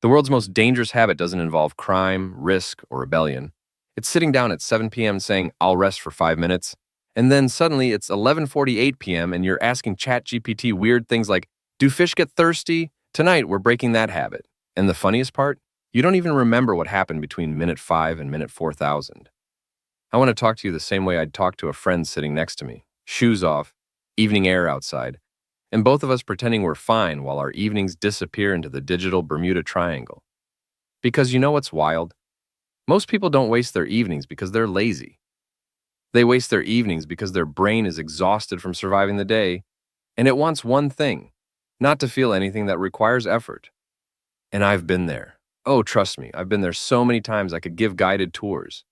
The world's most dangerous habit doesn't involve crime, risk, or rebellion. It's sitting down at 7 p.m. saying, I'll rest for 5 minutes. And then suddenly it's 11:48 p.m. and you're asking ChatGPT weird things like, do fish get thirsty? Tonight, we're breaking that habit. And the funniest part? You don't even remember what happened between minute 5 and minute 4,000. I want to talk to you the same way I'd talk to a friend sitting next to me. Shoes off, evening air outside, and both of us pretending we're fine while our evenings disappear into the digital Bermuda Triangle. Because you know what's wild? Most people don't waste their evenings because they're lazy. They waste their evenings because their brain is exhausted from surviving the day, and it wants one thing, not to feel anything that requires effort. And I've been there. Oh, trust me, I've been there so many times I could give guided tours.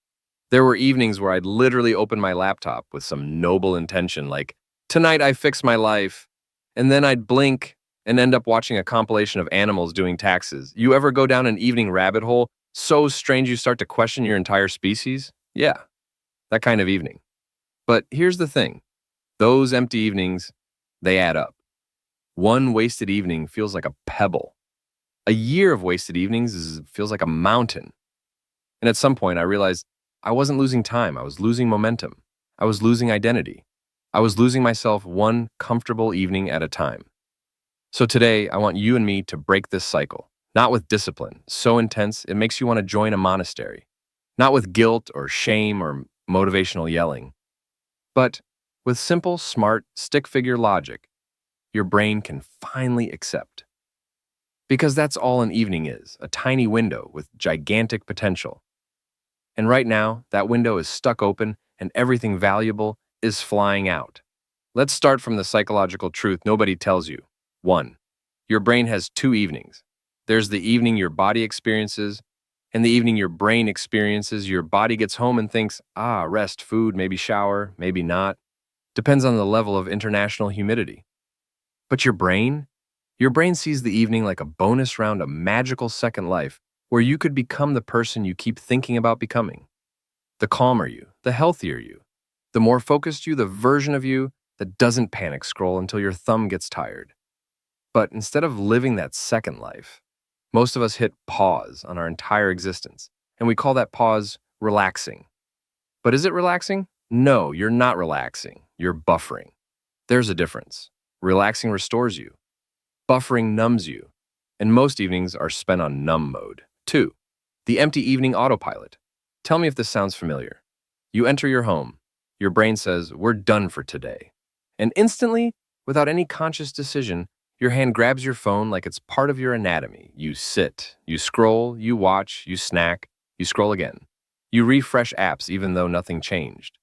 There were evenings where I'd literally open my laptop with some noble intention like, tonight I fix my life, and then I'd blink and end up watching a compilation of animals doing taxes. You ever go down an evening rabbit hole so strange you start to question your entire species? Yeah, that kind of evening. But here's the thing. Those empty evenings, they add up. One wasted evening feels like a pebble. A year of wasted evenings feels like a mountain. And at some point, I realized I wasn't losing time. I was losing momentum. I was losing identity. I was losing myself one comfortable evening at a time. So today, I want you and me to break this cycle, not with discipline, so intense it makes you want to join a monastery, not with guilt or shame or motivational yelling, but with simple, smart, stick-figure logic your brain can finally accept. Because that's all an evening is, a tiny window with gigantic potential. And right now, that window is stuck open and everything valuable is flying out. Let's start from the psychological truth nobody tells you. 1. Your brain has 2 evenings. There's the evening your body experiences, and the evening your brain experiences. Your body gets home and thinks, rest, food, maybe shower, maybe not. Depends on the level of international humidity. But your brain sees the evening like a bonus round of magical second life where you could become the person you keep thinking about becoming. The calmer you, the healthier you, the more focused you, the version of you that doesn't panic scroll until your thumb gets tired. But instead of living that second life, most of us hit pause on our entire existence, and we call that pause relaxing. But is it relaxing? No, you're not relaxing. You're buffering. There's a difference. Relaxing restores you. Buffering numbs you. And most evenings are spent on numb mode. 2. The empty evening autopilot. Tell me if this sounds familiar. You enter your home. Your brain says, we're done for today. And instantly, without any conscious decision, your hand grabs your phone like it's part of your anatomy. You sit, you scroll, you watch, you snack, you scroll again. You refresh apps even though nothing changed.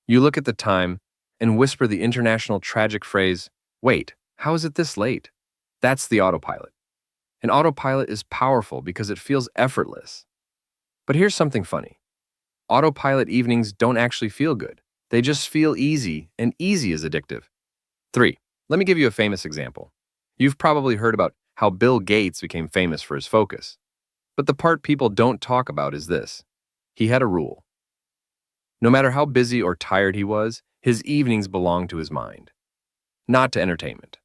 You look at the time and whisper the international tragic phrase, wait, how is it this late? That's the autopilot. And autopilot is powerful because it feels effortless. But here's something funny. Autopilot evenings don't actually feel good. They just feel easy, and easy is addictive. 3. Let me give you a famous example. You've probably heard about how Bill Gates became famous for his focus. But the part people don't talk about is this. He had a rule. No matter how busy or tired he was, his evenings belonged to his mind. Not to entertainment.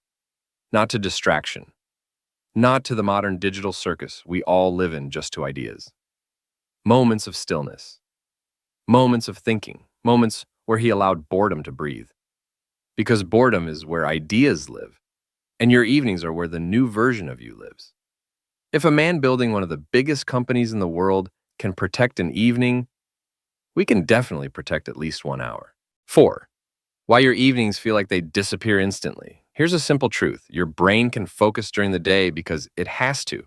Not to distraction. Not to the modern digital circus we all live in just to ideas. Moments of stillness. Moments of thinking. Moments where he allowed boredom to breathe. Because boredom is where ideas live, and your evenings are where the new version of you lives. If a man building one of the biggest companies in the world can protect an evening, we can definitely protect at least 1 hour. 4. Why your evenings feel like they disappear instantly. Here's a simple truth. Your brain can focus during the day because it has to.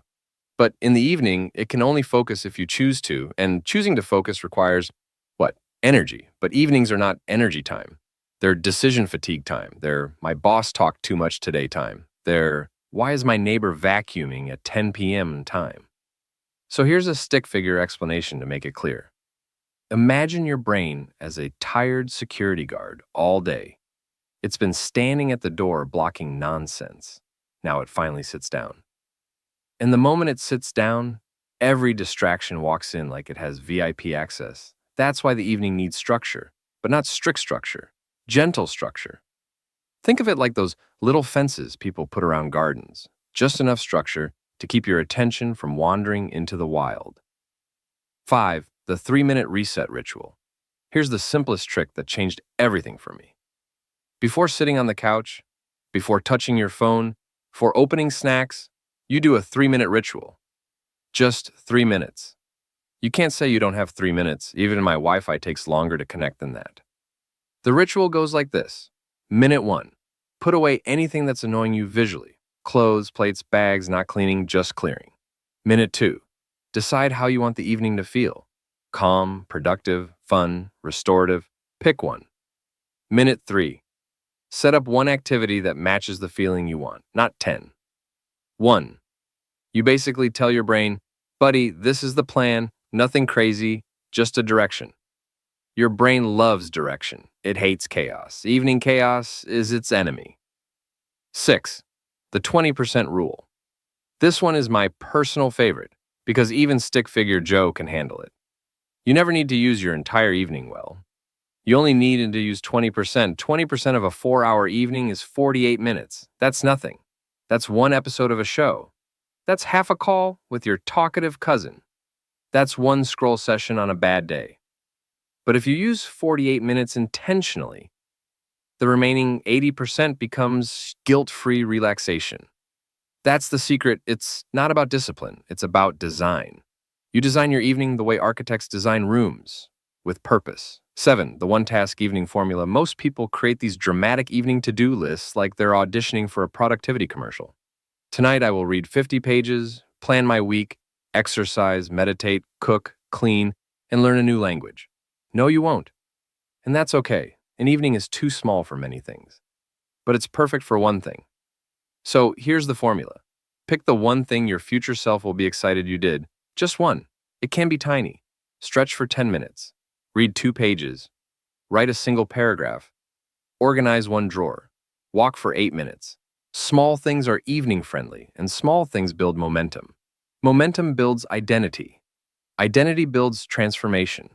But in the evening, it can only focus if you choose to, and choosing to focus requires, what? Energy. But evenings are not energy time. They're decision fatigue time. They're my boss talked too much today time. They're why is my neighbor vacuuming at 10 p.m. time? So here's a stick figure explanation to make it clear. Imagine your brain as a tired security guard all day. It's been standing at the door blocking nonsense. Now it finally sits down. And the moment it sits down, every distraction walks in like it has VIP access. That's why the evening needs structure, but not strict structure, gentle structure. Think of it like those little fences people put around gardens, just enough structure to keep your attention from wandering into the wild. 5. The 3-minute reset ritual. Here's the simplest trick that changed everything for me. Before sitting on the couch, before touching your phone, before opening snacks, you do a 3-minute ritual. Just 3 minutes. You can't say you don't have 3 minutes. Even my Wi-Fi takes longer to connect than that. The ritual goes like this. Minute 1. Put away anything that's annoying you visually. Clothes, plates, bags, not cleaning, just clearing. Minute 2. Decide how you want the evening to feel. Calm, productive, fun, restorative. Pick one. Minute 3. Set up one activity that matches the feeling you want, not 10. 1. You basically tell your brain, buddy, this is the plan, nothing crazy, just a direction. Your brain loves direction. It hates chaos. Evening chaos is its enemy. 6. The 20% rule. This one is my personal favorite because even stick figure Joe can handle it. You never need to use your entire evening well. You only need to use 20%. 20% of a 4-hour evening is 48 minutes. That's nothing. That's one episode of a show. That's half a call with your talkative cousin. That's one scroll session on a bad day. But if you use 48 minutes intentionally, the remaining 80% becomes guilt-free relaxation. That's the secret. It's not about discipline. It's about design. You design your evening the way architects design rooms, with purpose. 7. The one-task evening formula. Most people create these dramatic evening to-do lists like they're auditioning for a productivity commercial. Tonight I will read 50 pages, plan my week, exercise, meditate, cook, clean, and learn a new language. No, you won't. And that's okay. An evening is too small for many things. But it's perfect for one thing. So here's the formula. Pick the one thing your future self will be excited you did. Just one. It can be tiny. Stretch for 10 minutes. Read 2 pages. Write a single paragraph. Organize one drawer. Walk for 8 minutes. Small things are evening-friendly, and small things build momentum. Momentum builds identity. Identity builds transformation.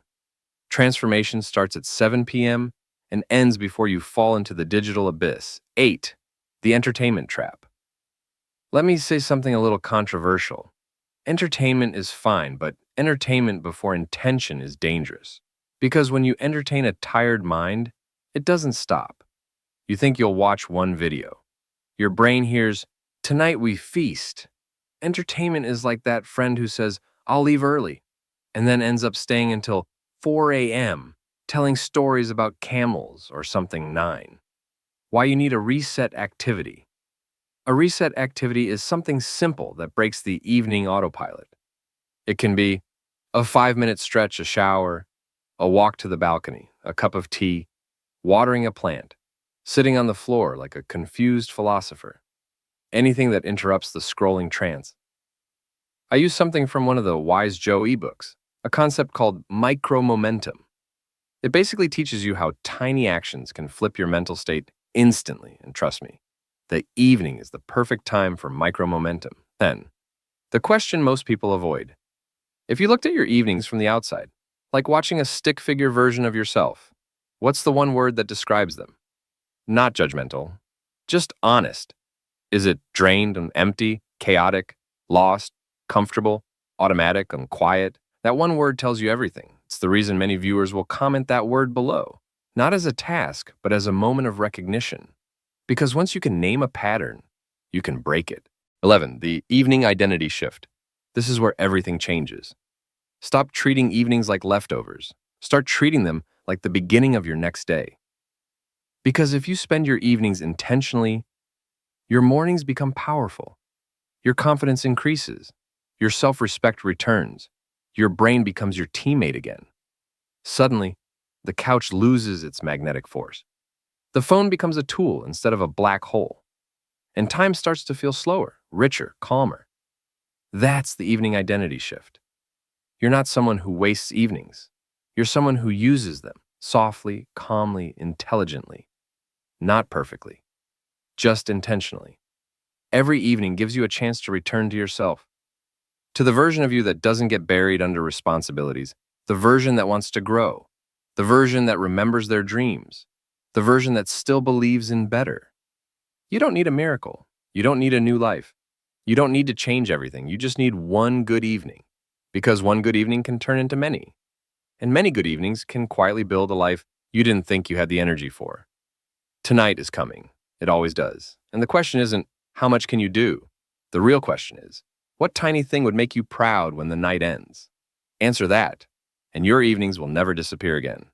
Transformation starts at 7 p.m. and ends before you fall into the digital abyss. 8. The entertainment trap. Let me say something a little controversial. Entertainment is fine, but entertainment before intention is dangerous. Because when you entertain a tired mind, it doesn't stop. You think you'll watch one video. Your brain hears, "Tonight we feast." Entertainment is like that friend who says, "I'll leave early," and then ends up staying until 4 a.m., telling stories about camels or something 9. Why you need a reset activity. A reset activity is something simple that breaks the evening autopilot. It can be a 5-minute stretch, a shower, a walk to the balcony, a cup of tea, watering a plant, sitting on the floor like a confused philosopher. Anything that interrupts the scrolling trance. I use something from one of the Wise Joe ebooks, a concept called micro-momentum. It basically teaches you how tiny actions can flip your mental state instantly, and trust me, the evening is the perfect time for micro-momentum. Then, the question most people avoid. If you looked at your evenings from the outside, like watching a stick figure version of yourself, what's the one word that describes them? Not judgmental, just honest. Is it drained and empty, chaotic, lost, comfortable, automatic, and quiet? That one word tells you everything. It's the reason many viewers will comment that word below, not as a task, but as a moment of recognition. Because once you can name a pattern, you can break it. 11. The evening identity shift. This is where everything changes. Stop treating evenings like leftovers. Start treating them like the beginning of your next day. Because if you spend your evenings intentionally, your mornings become powerful. Your confidence increases. Your self-respect returns. Your brain becomes your teammate again. Suddenly, the couch loses its magnetic force. The phone becomes a tool instead of a black hole. And time starts to feel slower, richer, calmer. That's the evening identity shift. You're not someone who wastes evenings. You're someone who uses them softly, calmly, intelligently. Not perfectly. Just intentionally. Every evening gives you a chance to return to yourself. To the version of you that doesn't get buried under responsibilities, the version that wants to grow, the version that remembers their dreams, the version that still believes in better. You don't need a miracle. You don't need a new life. You don't need to change everything. You just need one good evening. Because one good evening can turn into many. And many good evenings can quietly build a life you didn't think you had the energy for. Tonight is coming. It always does. And the question isn't, how much can you do? The real question is, what tiny thing would make you proud when the night ends? Answer that, and your evenings will never disappear again.